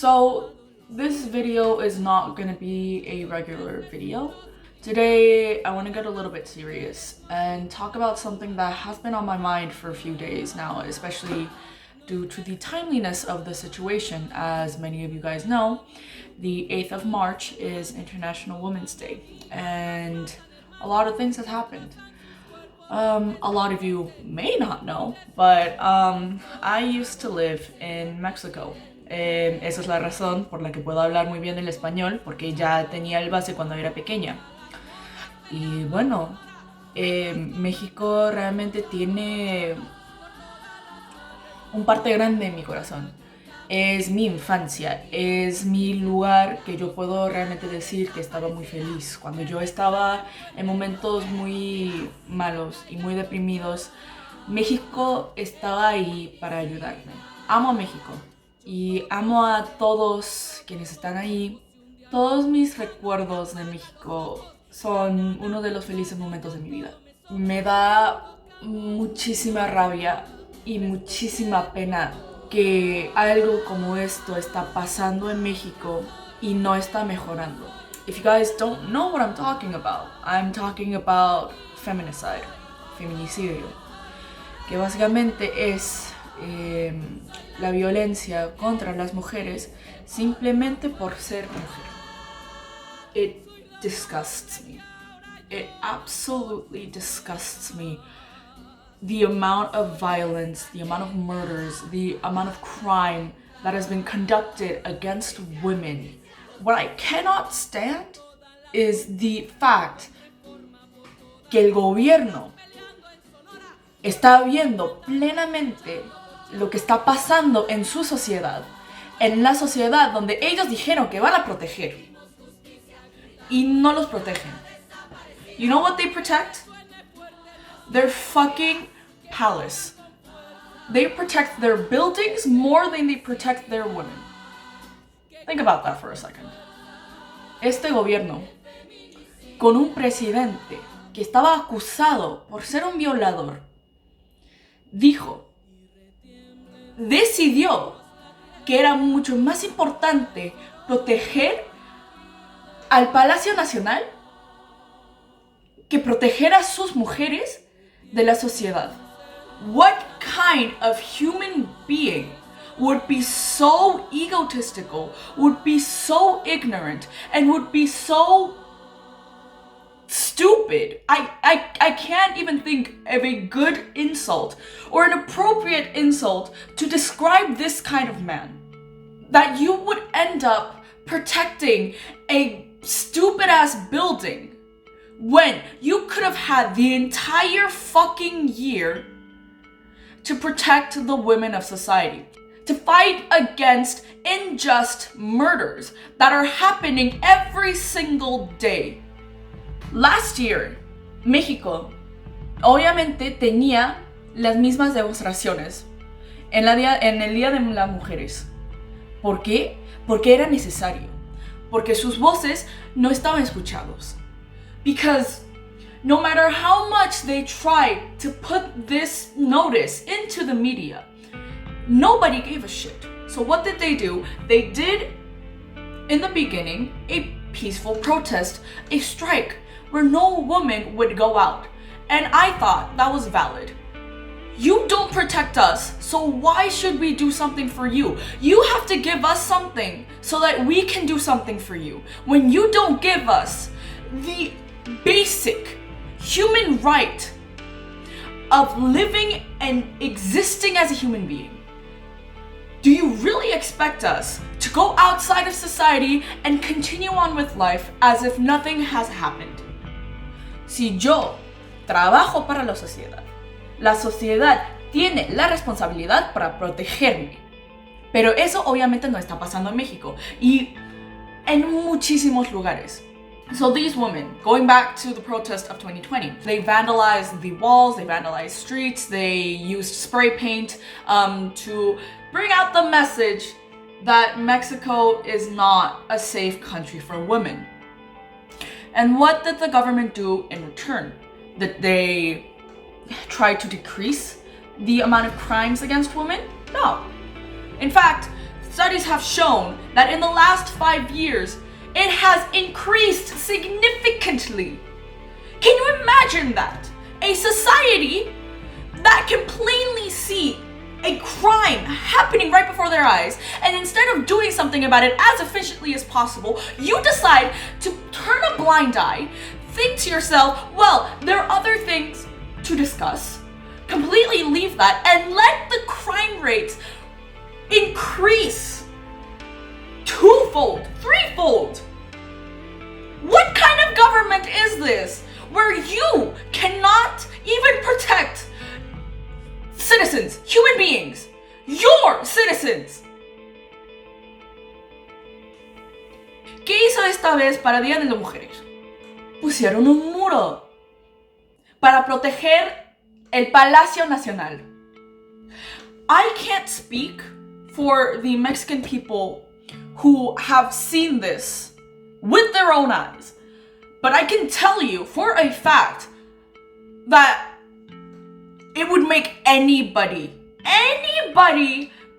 So this video is not gonna be a regular video. Today I want to get a little bit serious and talk about something that has been on my mind for a few days now, especially due to the timeliness of the situation. As many of you guys know, the 8th of March is International Women's Day and a lot of things have happened. A lot of you may not know, but I used to live in Mexico. Esa es la razón por la que puedo hablar muy bien el español, porque ya tenía el base cuando era pequeña. Y bueno, México realmente tiene un parte grande en mi corazón. Es mi infancia, es mi lugar que yo puedo realmente decir que estaba muy feliz. Cuando yo estaba en momentos muy malos y muy deprimidos, México estaba ahí para ayudarme. Amo a México y amo a todos quienes están ahí. Todos mis recuerdos de México son uno de los felices momentos de mi vida. Me da muchísima rabia y muchísima pena que algo como esto está pasando en México y no está mejorando. If you guys don't know what I'm talking about femicide, feminicidio, que básicamente es la violencia contra las mujeres simplemente por ser mujer. It disgusts me. It absolutely disgusts me. The amount of violence, the amount of murders, the amount of crime that has been conducted against women. What I cannot stand is the fact que el gobierno está viendo plenamente lo que está pasando en su sociedad, en la sociedad donde ellos dijeron que van a proteger y no los protegen. You know what they protect? Their fucking palace. They protect their buildings more than they protect their women. Think about that for a second. Este gobierno, con un presidente que estaba acusado por ser un violador, decidió que era mucho más importante proteger al Palacio Nacional que proteger a sus mujeres de la sociedad. What kind of human being would be so egotistical, would be so ignorant, and would be so stupid? I can't even think of a good insult or an appropriate insult to describe this kind of man. That you would end up protecting a stupid ass building when you could have had the entire fucking year to protect the women of society, to fight against unjust murders that are happening every single day. Last year, México obviamente tenía las mismas demostraciones en el Día de las Mujeres. ¿Por qué? Porque era necesario. Porque sus voces no estaban escuchados. Because no matter how much they tried to put this notice into the media, nobody gave a shit. So what did they do? They did, in the beginning, a peaceful protest, a strike, where no woman would go out. And I thought that was valid. You don't protect us, so why should we do something for you? You have to give us something so that we can do something for you. When you don't give us the basic human right of living and existing as a human being, do you really expect us to go outside of society and continue on with life as if nothing has happened? Si yo trabajo para la sociedad tiene la responsabilidad para protegerme. Pero eso obviamente no está pasando en México y en muchísimos lugares. So these women, going back to the protest of 2020, they vandalized the walls, they vandalized streets, they used spray paint to bring out the message that Mexico is not a safe country for women. And what did the government do in return? Did they try to decrease the amount of crimes against women? No. In fact, studies have shown that in the last 5 years, it has increased significantly. Can you imagine that? A society that can plainly see a crime happening right before their eyes, and instead of doing something about it as efficiently as possible, you decide to turn a blind eye, think to yourself, well, there are other things to discuss, completely leave that, and let the crime rates increase twofold, threefold. What kind of government is this where you cannot even protect citizens, human beings, your citizens? ¿Qué hizo esta vez para Día de las Mujeres? Pusieron un muro para proteger el Palacio Nacional. I can't speak for the Mexican people who have seen this with their own eyes, but I can tell you for a fact that it would make anybody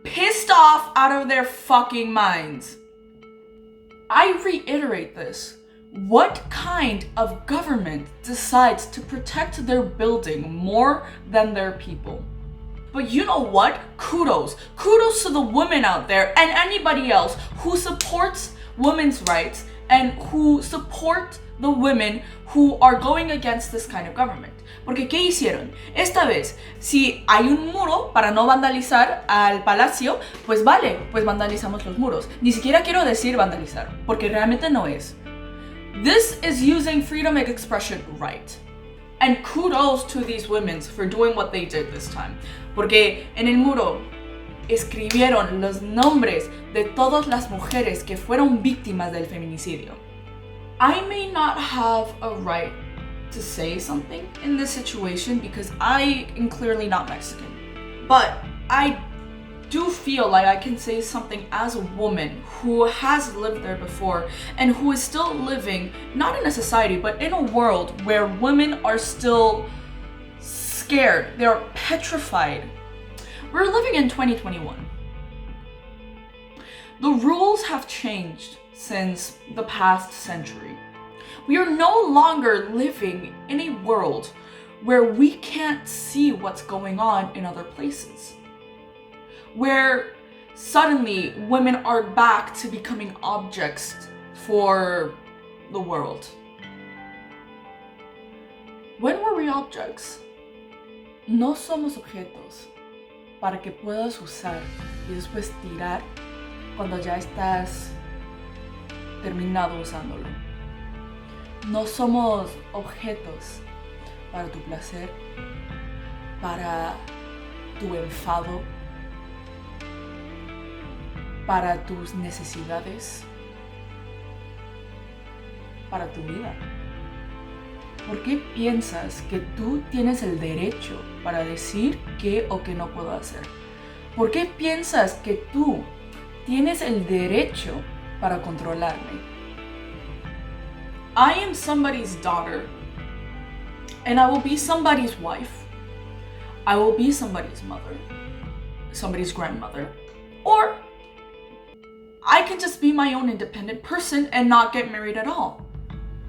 pissed off out of their fucking minds. I reiterate this. What kind of government decides to protect their building more than their people? But you know what? Kudos to the women out there and anybody else who supports women's rights and who support the women who are going against this kind of government. Porque ¿qué hicieron? Esta vez, si hay un muro para no vandalizar al palacio, pues vale, pues vandalizamos los muros. Ni siquiera quiero decir vandalizar, porque realmente no es. This is using freedom of expression right. And kudos to these women for doing what they did this time. Porque en el muro escribieron los nombres de todas las mujeres que fueron víctimas del feminicidio. I may not have a right to say something in this situation because I am clearly not Mexican. But I do feel like I can say something as a woman who has lived there before and who is still living, not in a society, but in a world where women are still scared. They're petrified. We're living in 2021. The rules have changed since the past century. We are no longer living in a world where we can't see what's going on in other places. Where suddenly women are back to becoming objects for the world. When were we objects? No somos objetos para que puedas usar y después tirar cuando ya estás terminado usándolo. No somos objetos para tu placer, para tu enfado, para tus necesidades, para tu vida. ¿Por qué piensas que tú tienes el derecho para decir qué o qué no puedo hacer? ¿Por qué piensas que tú tienes el derecho para controlarme? I am somebody's daughter, and I will be somebody's wife. I will be somebody's mother, somebody's grandmother, or I can just be my own independent person and not get married at all.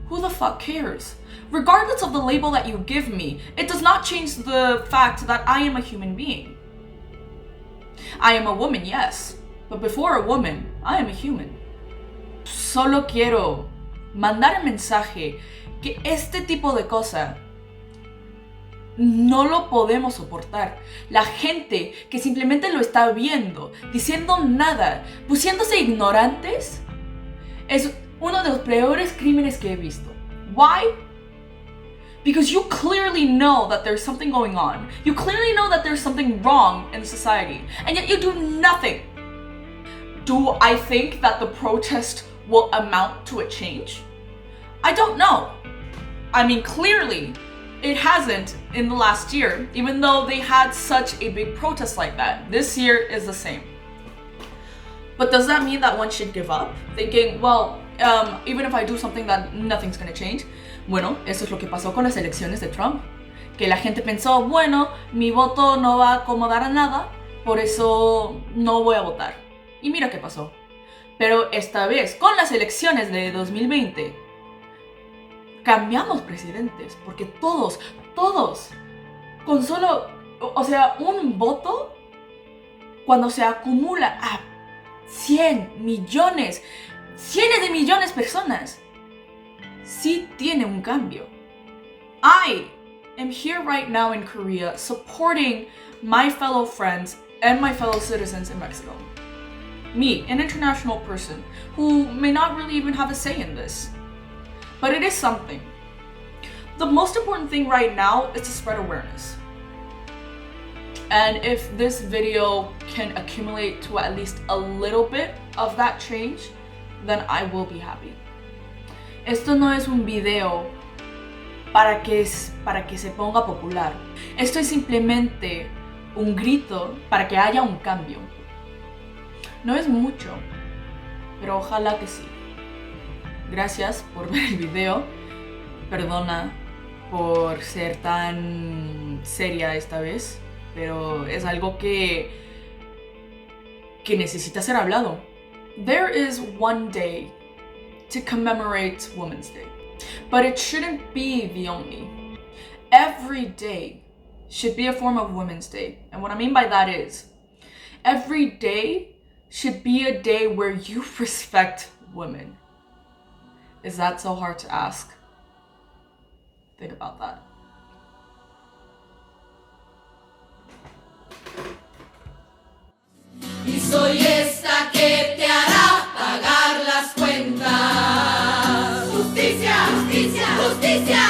Who the fuck cares? Regardless of the label that you give me, it does not change the fact that I am a human being. I am a woman, yes, but before a woman, I am a human. Solo quiero mandar el mensaje que este tipo de cosa no lo podemos soportar. La gente que simplemente lo está viendo, diciendo nada, pusiéndose ignorantes, es uno de los peores crímenes que he visto. Why? Because you clearly know that there's something going on. You clearly know that there's something wrong in society, and yet you do nothing. Do I think that the protest will amount to a change? I don't know. I mean, clearly, it hasn't in the last year, even though they had such a big protest like that. This year is the same. But does that mean that one should give up? Thinking, well, even if I do something that nothing's gonna change. Bueno, eso es lo que pasó con las elecciones de Trump. Que la gente pensó, bueno, mi voto no va a acomodar a nada, por eso no voy a votar. Y mira qué pasó. Pero esta vez, con las elecciones de 2020, cambiamos presidentes. Porque todos, con solo, o sea, un voto, cuando se acumula a 100 millones, cientos de millones de personas, sí tiene un cambio. I am here right now in Korea supporting my fellow friends and my fellow citizens in Mexico. Me, an international person who may not really even have a say in this. But it is something. The most important thing right now is to spread awareness. And if this video can accumulate to at least a little bit of that change, then I will be happy. Esto no es un video para que se ponga popular. Esto es simplemente un grito para que haya un cambio. No es mucho, pero ojalá que sí. Gracias por ver el video. Perdona por ser tan seria esta vez, pero es algo que necesita ser hablado. There is one day to commemorate Women's Day, but it shouldn't be the only. Every day should be a form of Women's Day, and what I mean by that is every day should be a day where you respect women. Is that so hard to ask? Think about that. Y soy esta que te hará pagar las cuentas. Justicia, justicia, justicia.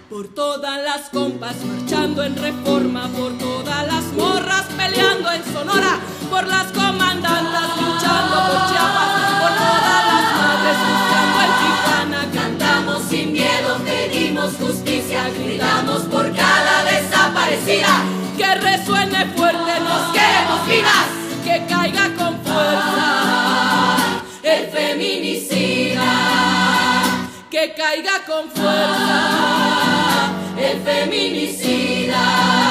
Por todas las compas marchando en Reforma, por todas las morras peleando en Sonora, por las comandantas luchando por Chiapas, por todas las madres luchando en Tijuana. Cantamos sin miedo, pedimos justicia, gritamos por cada desaparecida. Que resuene fuerte, nos queremos vivas, que caiga con fuerza el feminicida, que caiga con fuerza el feminicida.